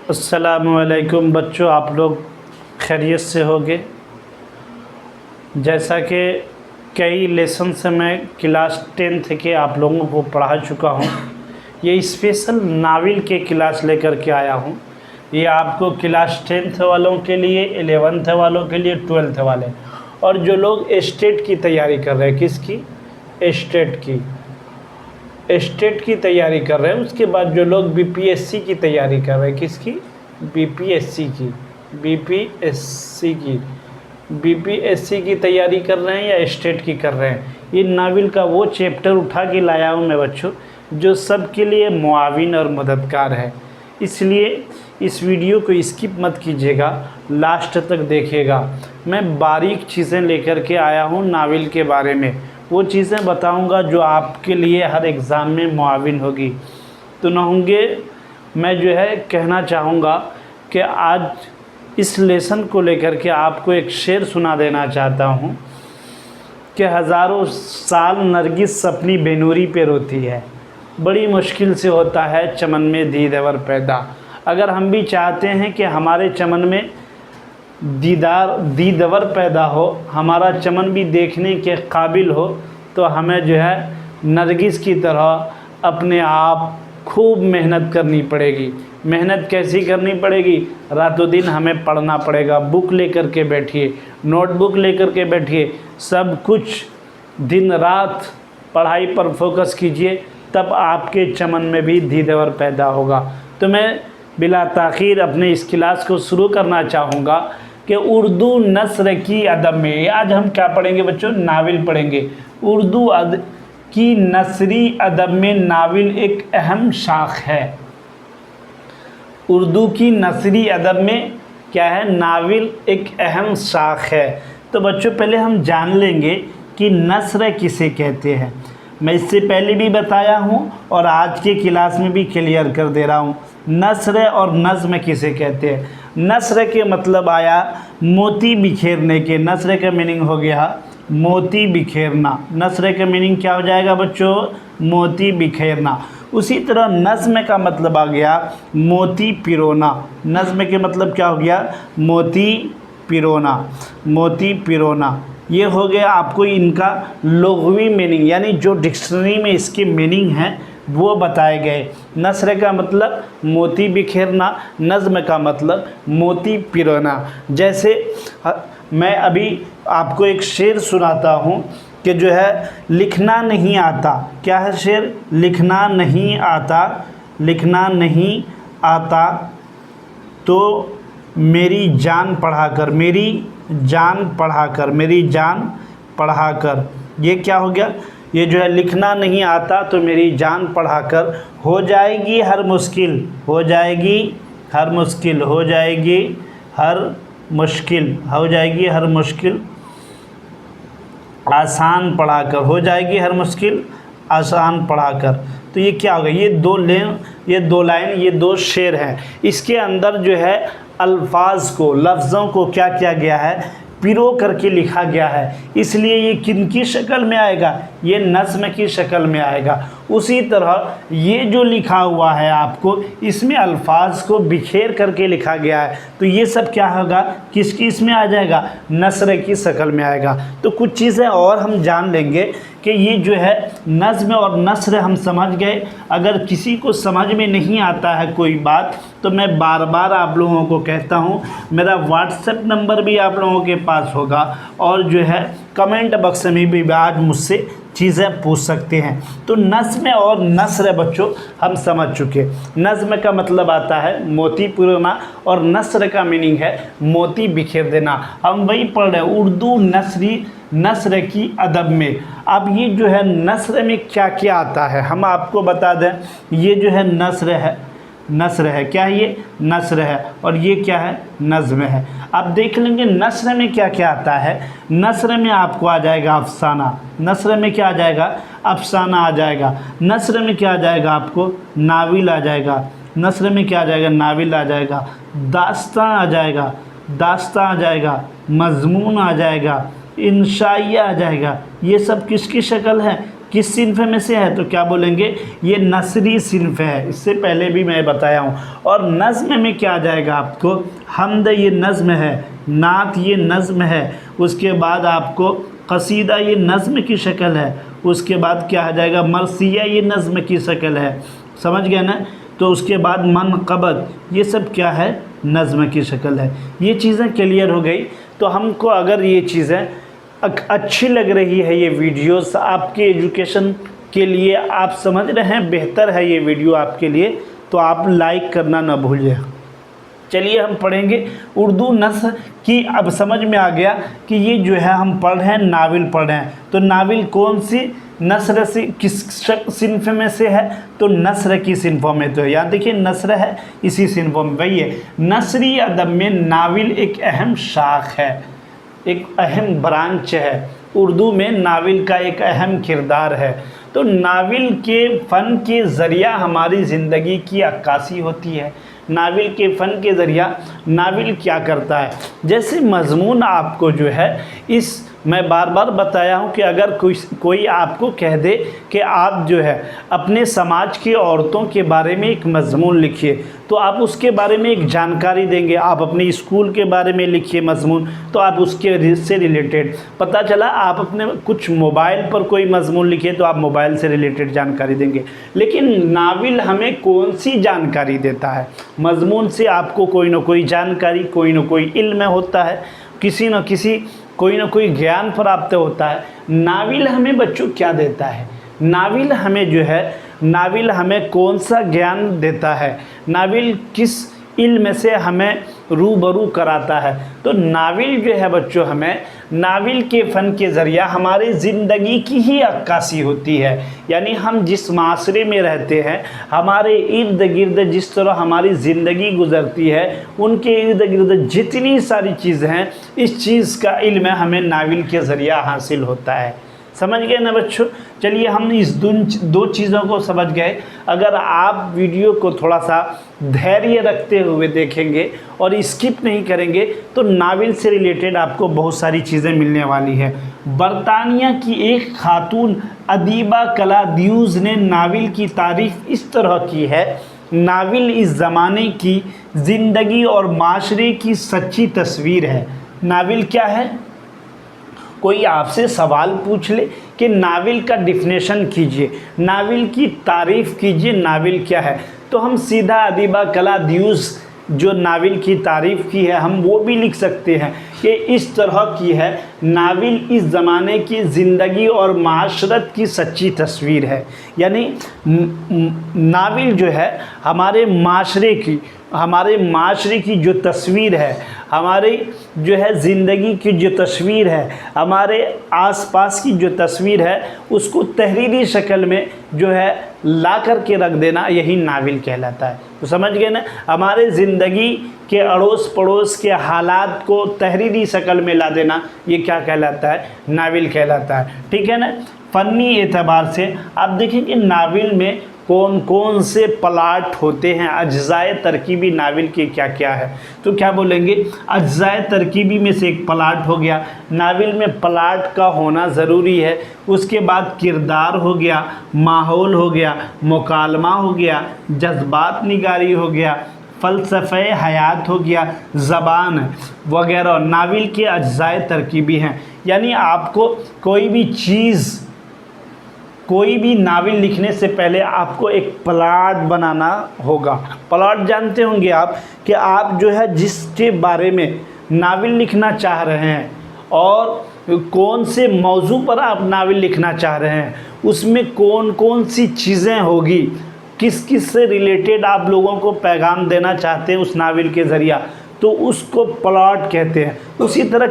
अस्सलामुअलैकुम बच्चों, आप लोग खैरियत से होंगे। जैसा कि कई लेसन से मैं क्लास 10th के आप लोगों को पढ़ा चुका हूँ, ये स्पेशल नावल के क्लास लेकर के आया हूँ। ये आपको क्लास 10th वालों के लिए, 11th वालों के लिए, 12th वाले और जो लोग स्टेट की तैयारी कर रहे हैं, किसकी? स्टेट की तैयारी कर रहे हैं। उसके बाद जो लोग बीपीएससी की तैयारी कर रहे हैं, किसकी? बीपीएससी की तैयारी कर रहे हैं या स्टेट की कर रहे हैं। ये नावल का वो चैप्टर उठा के लाया हूँ मैं बच्चों, जो सबके लिए मुआविन और मददगार है। इसलिए इस वीडियो को स्किप मत कीजिएगा, लास्ट तक देखिएगा। मैं बारीक चीज़ें लेकर के आया हूँ नावल के बारे में, वो चीज़ें बताऊंगा जो आपके लिए हर एग्ज़ाम में मुआविन होगी। तो न होंगे, मैं जो है कहना चाहूँगा कि आज इस लेसन को लेकर के आपको एक शेर सुना देना चाहता हूँ कि हज़ारों साल नरगिस अपनी बेनूरी पे रोती है, बड़ी मुश्किल से होता है चमन में दीदार पैदा। अगर हम भी चाहते हैं कि हमारे चमन में दीदार पैदा हो, हमारा चमन भी देखने के काबिल हो, तो हमें जो है नरगिस की तरह अपने आप खूब मेहनत करनी पड़ेगी। मेहनत कैसी करनी पड़ेगी? रातों दिन हमें पढ़ना पड़ेगा। बुक लेकर के बैठिए, नोटबुक लेकर के बैठिए, सब कुछ दिन रात पढ़ाई पर फोकस कीजिए, तब आपके चमन में भी दीदार पैदा होगा। तो मैं बिला ताख़ीर अपने इस क्लास को शुरू करना चाहूँगा कि उर्दू नस्र की अदब में आज हम क्या पढ़ेंगे बच्चों? नावल पढ़ेंगे। उर्दू की नसरी अदब में नावल एक अहम शाख है। उर्दू की नसरी अदब में क्या है? नावल एक अहम शाख है। तो बच्चों पहले हम जान लेंगे कि नस्र किसे कहते हैं। मैं इससे पहले भी बताया हूँ और आज के क्लास में भी क्लियर कर दे रहा हूँ, नस्र और नज़्म किसे कहते हैं। नस्र के मतलब आया मोती बिखेरने के। नस्र का मीनिंग हो गया मोती बिखेरना। नस्र का मीनिंग क्या हो जाएगा बच्चों? मोती बिखेरना। उसी तरह नज़्म का मतलब आ गया मोती पिरोना। नज़्म के मतलब क्या हो गया? मोती पिरोना। मोती पिरोना ये हो गया आपको इनका लुग़वी मीनिंग, यानी जो डिक्शनरी में इसके मीनिंग हैं वो बताए गए। नस्र का मतलब मोती बिखेरना, नज़्म का मतलब मोती पिरोना। जैसे मैं अभी आपको एक शेर सुनाता हूँ कि जो है लिखना नहीं आता। क्या है शेर? लिखना नहीं आता, लिखना नहीं आता तो मेरी जान पढ़ाकर, मेरी जान पढ़ाकर, मेरी जान पढ़ाकर। ये क्या हो गया? ये जो है लिखना नहीं आता तो मेरी जान पढ़ाकर हो जाएगी हर मुश्किल, हो जाएगी हर मुश्किल, हो जाएगी हर मुश्किल, हो जाएगी हर मुश्किल आसान पढ़ाकर, हो जाएगी हर मुश्किल आसान पढ़ाकर। तो ये क्या होगा? ये दो लाइन, ये दो शेर हैं। इसके अंदर जो है अल्फाज को, लफ्ज़ों को क्या किया गया है? पिरो करके लिखा गया है। इसलिए ये किनकी शक्ल में आएगा? ये नज़्म की शक्ल में आएगा। उसी तरह ये जो लिखा हुआ है आपको, इसमें अल्फाज को बिखेर करके लिखा गया है। तो ये सब क्या होगा? किसकी इसमें आ जाएगा? नस्र की शक्ल में आएगा। तो कुछ चीज़ें और हम जान लेंगे कि ये जो है नज़्म और नस्र हम समझ गए। अगर किसी को समझ में नहीं आता है कोई बात, तो मैं बार बार आप लोगों को कहता हूँ, मेरा व्हाट्सएप नंबर भी आप लोगों के पास होगा और जो है कमेंट बॉक्स में भी आज मुझसे चीज़ें पूछ सकते हैं। तो नज़्म और नस्र बच्चों हम समझ चुके। नज़्म का मतलब आता है मोती पिरोना और नस्र का मीनिंग है मोती बिखेर देना। हम वही पढ़ रहे हैं उर्दू नस्र की अदब में। अब ये जो है नस्र में क्या क्या आता है हम आपको बता दें। ये जो है नस्र है। क्या है ये? नस्र है। और ये क्या है? नज़्म है। अब देख लेंगे नस्र में क्या क्या आता है। नस्र में आपको आ जाएगा अफसाना। नस्र में क्या आ जाएगा? अफसाना आ जाएगा। नस्र में क्या आ जाएगा आपको? नावल आ जाएगा। नस्र में क्या आ जाएगा? नावल आ जाएगा। दास्तां आ जाएगा, दास्तां आ जाएगा। मज़मून आ जाएगा, इंशाइया आ जाएगा। ये सब किसकी शक्ल है? किस सिन्फ में से है, तो क्या बोलेंगे, ये नसरी सिन्फ है। इससे पहले भी मैं बताया हूँ। और नज़्म में क्या आ जाएगा आपको, हमद ये नज़्म है, नात ये नज़्म है, उसके बाद आपको कसीदा ये नज़्म की शक्ल है, उसके बाद क्या आ जाएगा, मरसिया ये नज़्म की शक्ल है, समझ गए ना। तो उसके बाद मनक़बत ये सब क्या है, नज़्म की शक्ल है। ये चीज़ें क्लियर हो गई। तो हमको अगर ये चीज़ें अच्छी लग रही है, ये वीडियोस आपके एजुकेशन के लिए, आप समझ रहे हैं बेहतर है ये वीडियो आपके लिए, तो आप लाइक करना ना भूलिए। चलिए हम पढ़ेंगे उर्दू नस्र की। अब समझ में आ गया कि ये जो है हम पढ़ रहे हैं, नाविल पढ़ रहे हैं। तो नाविल कौन सी नस्र से, किस सिन्फ में से है, तो नस्र की सिन्फों में। तो यहाँ देखिए नस्र है, इसी सिन्फों में। भाई ये नसरी अदब में नाविल एक अहम शाख है, एक अहम ब्रांच है। उर्दू में नाविल का एक अहम किरदार है। तो नाविल के फ़न के ज़रिया हमारी ज़िंदगी की अक्कासी होती है। नाविल के फ़न के ज़रिया नाविल क्या करता है, जैसे मज़मून आपको जो है, इस मैं बार बार बताया हूँ कि अगर कोई आपको कह दे कि आप जो है अपने समाज की औरतों के बारे में एक मज़मून लिखिए, तो आप उसके बारे में एक जानकारी देंगे। आप अपने स्कूल के बारे में लिखिए मज़मून, तो आप उसके से रिलेटेड पता चला। आप अपने कुछ मोबाइल पर कोई मज़मून लिखिए, तो आप मोबाइल से रिलेटेड जानकारी देंगे। लेकिन नाविल हमें कौन सी जानकारी देता है, मज़मून से आपको कोई ना कोई जानकारी, कोई ना कोई इल्म होता है, किसी न किसी कोई ना कोई ज्ञान प्राप्त होता है। नाविल हमें बच्चों क्या देता है, नाविल हमें जो है, नाविल हमें कौन सा ज्ञान देता है, नाविल किस इल्म से हमें रूबरू कराता है। तो नाविल जो है बच्चों, हमें नाविल के फ़न के ज़रिया हमारी ज़िंदगी की ही अक्कासी होती है। यानी हम जिस माशरे में रहते हैं, हमारे इर्द गिर्द जिस तरह हमारी ज़िंदगी गुज़रती है, उनके इर्द गिर्द जितनी सारी चीज़ें हैं, इस चीज़ का इल्म हमें नाविल के ज़रिया हासिल होता है। समझ गए ना बच्चों। चलिए हम इस दो चीज़ों को समझ गए। अगर आप वीडियो को थोड़ा सा धैर्य रखते हुए देखेंगे और स्किप नहीं करेंगे, तो नाविल से रिलेटेड आपको बहुत सारी चीज़ें मिलने वाली है। बरतानिया की एक खातून अदीबा क्लाउदियस ने नाविल की तारीफ़ इस तरह की है, नाविल इस ज़माने की ज़िंदगी और माशरे की सच्ची तस्वीर है। नाविल क्या है, कोई आपसे सवाल पूछ ले कि नाविल का डिफिनेशन कीजिए, नाविल की तारीफ़ कीजिए, नाविल क्या है, तो हम सीधा अदीबा क्लाउदियस जो नाविल की तारीफ़ की है, हम वो भी लिख सकते हैं कि इस तरह की है, नाविल इस ज़माने की ज़िंदगी और माशरत की सच्ची तस्वीर है। यानी नाविल जो है हमारे माशरे की जो तस्वीर है, हमारे जो है ज़िंदगी की जो तस्वीर है, हमारे आसपास की जो तस्वीर है, उसको तहरीरी शक्ल में जो है ला कर के रख देना, यही नाविल कहलाता है। तो समझ गए ना, हमारे ज़िंदगी के अड़ोस पड़ोस के हालात को तहरीरी शक्ल में ला देना, ये क्या कहलाता है, नाविल कहलाता है। ठीक है ना। फ़नी एतबार से आप देखेंगे नाविल में कौन कौन से प्लाट होते हैं, अज्जाए तरकीबी नाविल के क्या क्या है, तो क्या बोलेंगे, अज्जाए तरकीबी में से एक प्लाट हो गया। नाविल में प्लाट का होना ज़रूरी है। उसके बाद किरदार हो गया, माहौल हो गया, मुकालमा हो गया, जज्बात निगारी हो गया, फ़लसफ़े हयात हो गया, ज़बान वगैरह नाविल के अज्जाए तरकीबी हैं। यानी आपको कोई भी नाविल लिखने से पहले आपको एक प्लाट बनाना होगा। प्लाट जानते होंगे आप कि आप जो है जिसके बारे में नाविल लिखना चाह रहे हैं और कौन से मौजू पर आप नाविल लिखना चाह रहे हैं, उसमें कौन कौन सी चीज़ें होगी, किस किस से रिलेटेड आप लोगों को पैगाम देना चाहते हैं उस नाविल के ज़रिया, तो उसको प्लॉट कहते हैं। उसी तरह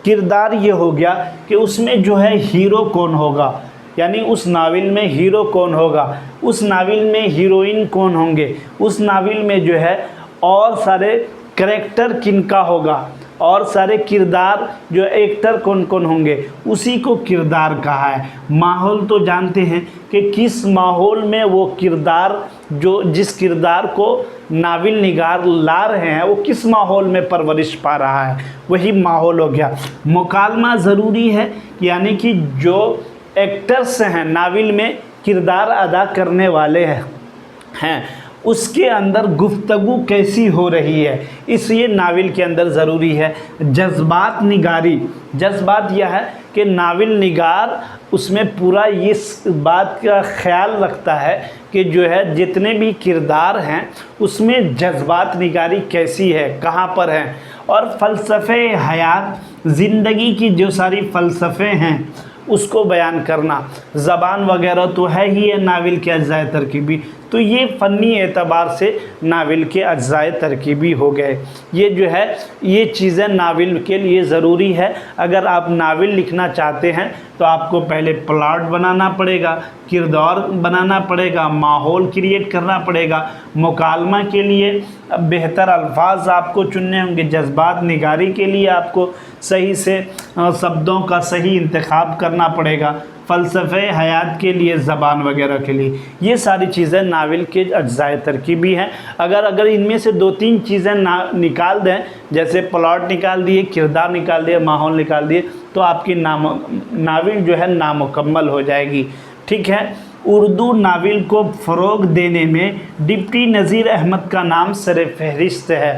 किरदार ये हो गया कि उसमें जो है हीरो कौन होगा, यानी उस नाविल में हीरो कौन होगा, उस नाविल में हीरोइन कौन होंगे, उस नाविल में जो है और सारे करैक्टर किनका होगा, और सारे किरदार जो एक्टर कौन कौन होंगे, उसी को किरदार कहा है। माहौल तो जानते हैं कि किस माहौल में वो किरदार, जो जिस किरदार को नाविल निगार ला रहे हैं, वो किस माहौल में परवरिश पा रहा है, वही माहौल हो गया। मुकालमा ज़रूरी है, यानी कि जो एक्टर्स हैं, नावल में किरदार अदा करने वाले हैं उसके अंदर गुफ्तगू कैसी हो रही है, इसलिए नावल के अंदर ज़रूरी है जज्बात निगारी। जज्बात यह है कि नावल निगार उसमें पूरा इस बात का ख्याल रखता है कि जो है जितने भी किरदार हैं उसमें जज्बात निगारी कैसी है, कहाँ पर है। और फ़लसफ़े हयात, ज़िंदगी की जो सारी फ़लसफ़े हैं उसको बयान करना। ज़बान वगैरह तो है ही है नावल के अज्ज़ाए तरकीबी, तो ये फ़नी एतबार से नावल के अज्ज़ाए तरकीबी हो गए। ये जो है ये चीज़ें नावल के लिए ज़रूरी है। अगर आप नावल लिखना चाहते हैं तो आपको पहले प्लॉट बनाना पड़ेगा, किरदार बनाना पड़ेगा, माहौल क्रिएट करना पड़ेगा, मुकालमा के लिए बेहतर अल्फाज आपको चुनने होंगे, जज्बात निगारी के लिए आपको सही से शब्दों का सही इंतखाब करना पड़ेगा, फ़लसफ़े हयात के लिए, ज़बान वगैरह के लिए। ये सारी चीज़ें नावल के अज्ज़ाए तरकीबी हैं। अगर इनमें से 2-3 चीज़ें निकाल दें, जैसे प्लॉट निकाल दिए, किरदार निकाल दिए, माहौल निकाल दिए, तो आपकी नावल जो है नामुकम्मल हो जाएगी। ठीक है। उर्दू नावल को फ़रोग़ देने में डिप्टी नज़ीर अहमद का नाम सर फहरिस्त है।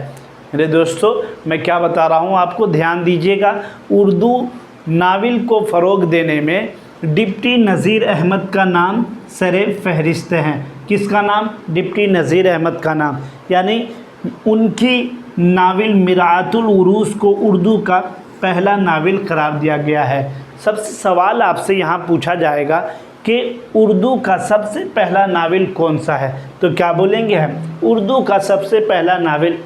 मेरे दोस्तों, मैं क्या बता रहा हूँ आपको, ध्यान दीजिएगा। उर्दू नावल को फ़रोग़ देने में डिप्टी नज़ीर अहमद का नाम सर फहरिस्त हैं। किसका नाम? डिप्टी नज़ीर अहमद का नाम, यानी उनकी नावल मिरातुल उरूस को उर्दू का पहला नावल करार दिया गया है। सबसे सवाल आपसे यहाँ पूछा जाएगा कि उर्दू का सबसे पहला नावल कौन सा है, तो क्या बोलेंगे हम? उर्दू का सबसे पहला नावल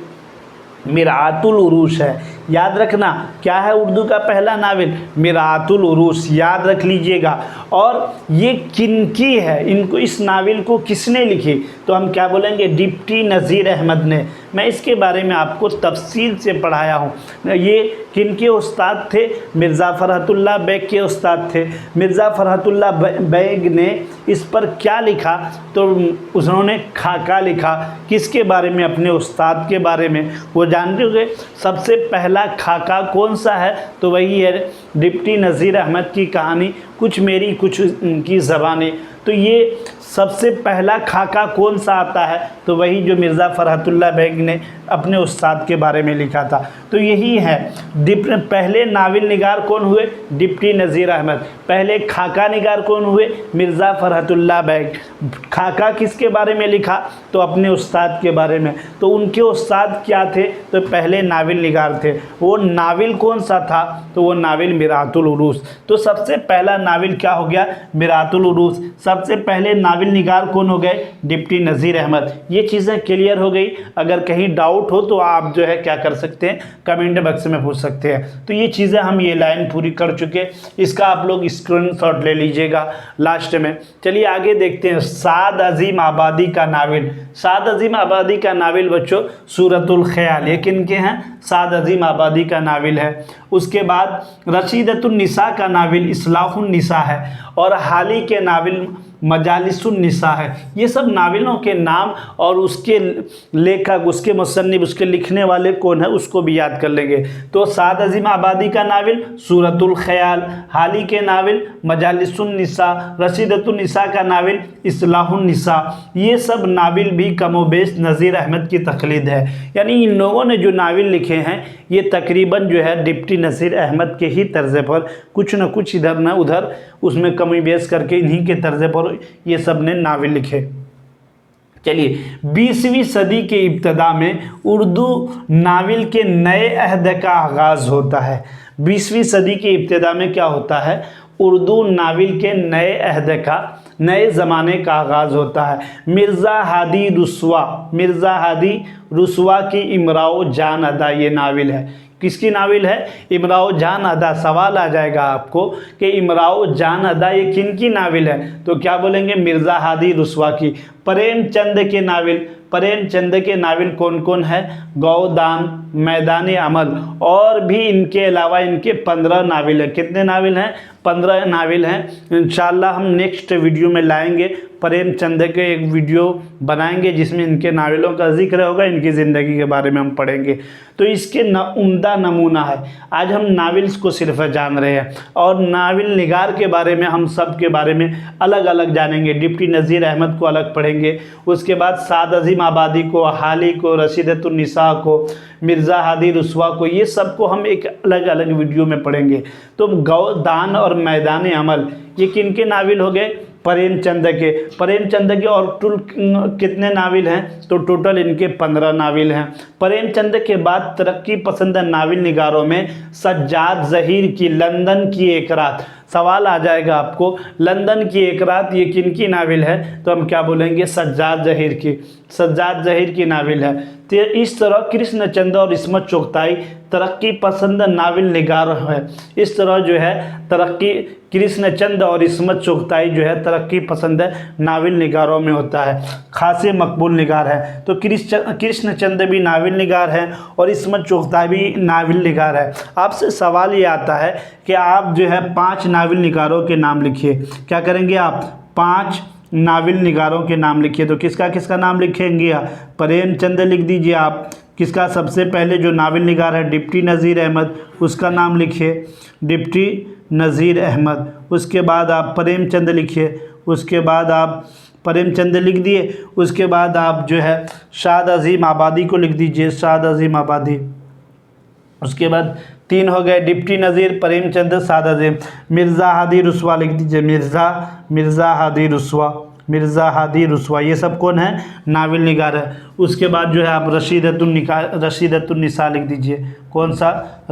मिरातुल उरूस है। याद रखना, क्या है उर्दू का पहला नावल? मिरातुल उरूस, याद रख लीजिएगा। और ये किनकी है, इनको, इस नावल को किसने लिखी, तो हम क्या बोलेंगे? डिप्टी नज़ीर अहमद ने। मैं इसके बारे में आपको तफसील से पढ़ाया हूँ। ये किनके उस्ताद थे? मिर्ज़ा फ़रहतुल्लाह बेग के उस्ताद थे। मिर्ज़ा फ़रहतुल्लाह बेग ने इस पर क्या लिखा, तो उन्होंने खाका लिखा। किसके बारे में? अपने उस्ताद के बारे में। वो जानते होंगे सबसे पहला खाका कौन सा है, तो वही है डिप्टी नज़ीर अहमद की कहानी कुछ मेरी कुछ उनकी ज़बानी। तो ये सबसे पहला खाका कौन सा आता है, तो वही जो मिर्ज़ा फ़रहतुल्लाह बेग ने अपने उस्ताद के बारे में लिखा था। तो यही है। पहले नावल निगार कौन हुए? डिप्टी नज़ीर अहमद। पहले खाका निगार कौन हुए? मिर्ज़ा फ़रहतुल्लाह बेग। खाका किसके बारे में लिखा, तो अपने उस्ताद के बारे में। तो उनके उस्ताद क्या थे, तो पहले नावल निगार थे। वो नावल कौन सा था, तो वो नावल मिरातुल उरूस। तो सबसे पहला नावल क्या हो गया? मिरातुल उरूस। सबसे पहले नावल निगार कौन हो गए? डिप्टी नज़ीर अहमद। ये चीज़ें क्लियर हो गई। अगर कहीं डाउट हो तो आप जो है क्या कर सकते हैं, कमेंट बॉक्स में पूछ सकते हैं। तो ये चीज़ें हम ये लाइन पूरी कर चुके, इसका आप लोग स्क्रीनशॉट ले लीजिएगा लास्ट में। चलिए आगे देखते हैं। साद अजीम आबादी का नावल। साद अजीम आबादी का नावल बच्चों सूरतुल ख़याल। ये किनके हैं? साद अजीम आबादी का नावल है। उसके बाद रशीदतुन निसा का नावल इस्लाहुन निसा है। और हाली के नावल मजालिसुन निसा है। ये सब नावलों के नाम और उसके लेखक, उसके मुसन्निफ, उसके लिखने वाले कौन है उसको भी याद कर लेंगे। तो साद अजीम आबादी का नावल सूरतुल ख़याल, हाली के नावल मजालिसुन निसा, रशीदतुन निसा का नावल इस्लाहुन निसा। ये सब नावल भी कमोबेश नज़ीर अहमद की तक़लीद है। यानी इन लोगों ने जो नावल लिखे हैं ये तकरीबन जो है डिप्टी नज़ीर अहमद के ही तर्ज़ पर कुछ न कुछ इधर न उधर उसमें कमी बेश करके इन्हीं के तर्ज़ पर ये सब ने नावल लिखे। चलिए 20वीं सदी के इब्तदा में उर्दू नावल के नए अहद का आगाज़ होता है। 20वीं सदी के इब्तदा में क्या होता है? उर्दू नावल के नए अहद का, नए ज़माने का आगाज़ होता है। मिर्ज़ा हादी रुस्वा की इमराओ जान अदा ये नावल है। किसकी नावल है? इमराओ जान अदा। सवाल आ जाएगा आपको कि इमराओ जान अदा ये किन की नावल है, तो क्या बोलेंगे? मिर्ज़ा हादी रुस्वा की। प्रेमचंद के नावल, प्रेमचंद के नावल कौन कौन है? गौदान, मैदान अमल, और भी इनके अलावा इनके 15 नावल हैं। कितने नावल हैं? 15 नावल हैं। इंशाअल्लाह हम नेक्स्ट वीडियो में लाएंगे, प्रेमचंद के एक वीडियो बनाएंगे जिसमें इनके नावलों का जिक्र होगा, इनकी ज़िंदगी के बारे में हम पढ़ेंगे। तो इसके उम्दा नमूना है। आज हम नावल्स को सिर्फ जान रहे हैं और नावल निगार के बारे में हम सब के बारे में अलग अलग जानेंगे। डिप्टी नज़ीर अहमद को अलग पढ़ेंगे, उसके बाद साद अजीम आबादी को, हाली को, रशीदतुन्निसा को, मिर्ज़ा हादी रुस्वा को, ये सब को हम एक अलग अलग वीडियो में पढ़ेंगे। तो गौदान और मैदान अमल ये किन के नावल हो गए? प्रेमचंद के। और टोटल कितने नावल हैं? तो टोटल इनके 15 नावल हैं। प्रेमचंद के बाद तरक्की पसंद नावल निगारों में सज्जाद ज़हीर की लंदन की एक रात। सवाल आ जाएगा आपको, लंदन की एक रात ये किन की नावल है? तो हम क्या बोलेंगे? सज्जाद ज़हीर की। सज्जाद ज़हीर की नावल है। तो इस तरह कृष्णचंद और इस्मत चुगताई तरक्की पसंद नावल निगार है। इस तरह जो है तरक्की कृष्णचंद और इस्मत चुगताई जो है तरक्की पसंद नावल निगारों में होता है, खासे मकबूल निगार है। तो कृष्णचंद भी नावल निगार है और इस्मत चुगताई भी नावल निगार है। आपसे सवाल ये आता है कि आप जो है 5 नावल निगारों के नाम लिखिए। क्या करेंगे आप? 5 नावल निगारों के नाम लिखिए। तो किसका किसका नाम लिखेंगे आप? प्रेमचंद लिख दीजिए आप। किसका? सबसे पहले जो नावल निगार है डिप्टी नज़ीर अहमद, उसका नाम लिखिए, डिप्टी नज़ीर अहमद। उसके बाद आप प्रेमचंद लिखिए, उसके बाद आप प्रेमचंद लिख दिए, उसके बाद आप जो है साद अजीम आबादी को लिख दीजिए, साद अजीम आबादी। उसके बाद 3 हो गए, डिप्टी नज़ीर, प्रेमचंद, साद अजीम। मिर्ज़ा हादी रुस्वा लिख दीजिए, मिर्ज़ा हादी रुस्वा, मिर्ज़ा हादी रुस्वा। ये सब कौन है? नावल निगार है। उसके बाद जो है आप रशीदतुन्निसा लिख दीजिए। कौन सा?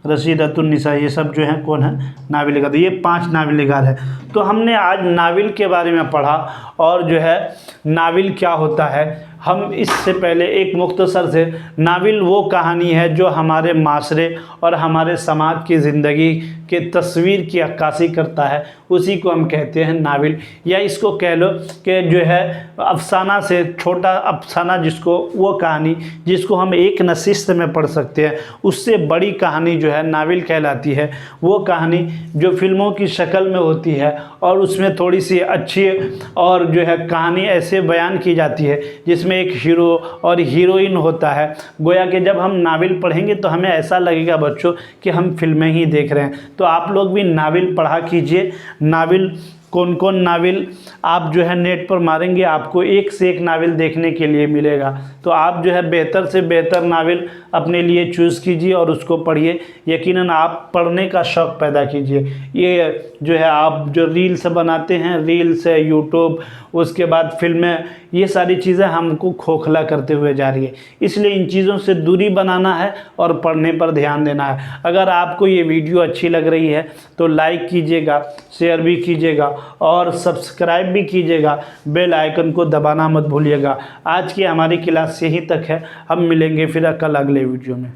रशीदतुन्निसा। ये सब जो है कौन है? नावल निगार। ये 5 नावल निगार है। तो हमने आज नावल के बारे में पढ़ा और जो है नावल क्या होता है। हम इससे पहले एक मुख्तसर से, नावल वो कहानी है जो हमारे माशरे और हमारे समाज की ज़िंदगी के तस्वीर की अक्कासी करता है, उसी को हम कहते हैं नावल। या इसको कह लो कि जो है अफसाना से छोटा अफसाना, जिसको वो कहानी जिसको हम एक नशिस्त में पढ़ सकते हैं, उससे बड़ी कहानी जो है नावल कहलाती है। वो कहानी जो फिल्मों की शक्ल में होती है और उसमें थोड़ी सी अच्छी और जो है कहानी ऐसे बयान की जाती है जिसमें एक हीरो और हीरोइन होता है। गोया कि जब हम नावल पढ़ेंगे तो हमें ऐसा लगेगा बच्चों कि हम फिल्में ही देख रहे हैं। तो आप लोग भी नावल पढ़ा कीजिए। नावल कौन कौन नावल आप जो है नेट पर मारेंगे, आपको एक से एक नावल देखने के लिए मिलेगा। तो आप जो है बेहतर से बेहतर नावल अपने लिए चूज़ कीजिए और उसको पढ़िए। यकीनन आप पढ़ने का शौक़ पैदा कीजिए। ये जो है आप जो रील्स बनाते हैं, रील्स है, यूट्यूब, उसके बाद फिल्में, ये सारी चीज़ें हमको खोखला करते हुए जा रही है। इसलिए इन चीज़ों से दूरी बनाना है और पढ़ने पर ध्यान देना है। अगर आपको ये वीडियो अच्छी लग रही है तो लाइक कीजिएगा, शेयर भी कीजिएगा और सब्सक्राइब भी कीजिएगा। बेल आइकन को दबाना मत भूलिएगा। आज की हमारी क्लास यहीं तक है। हम मिलेंगे फिर कल अगले वीडियो में।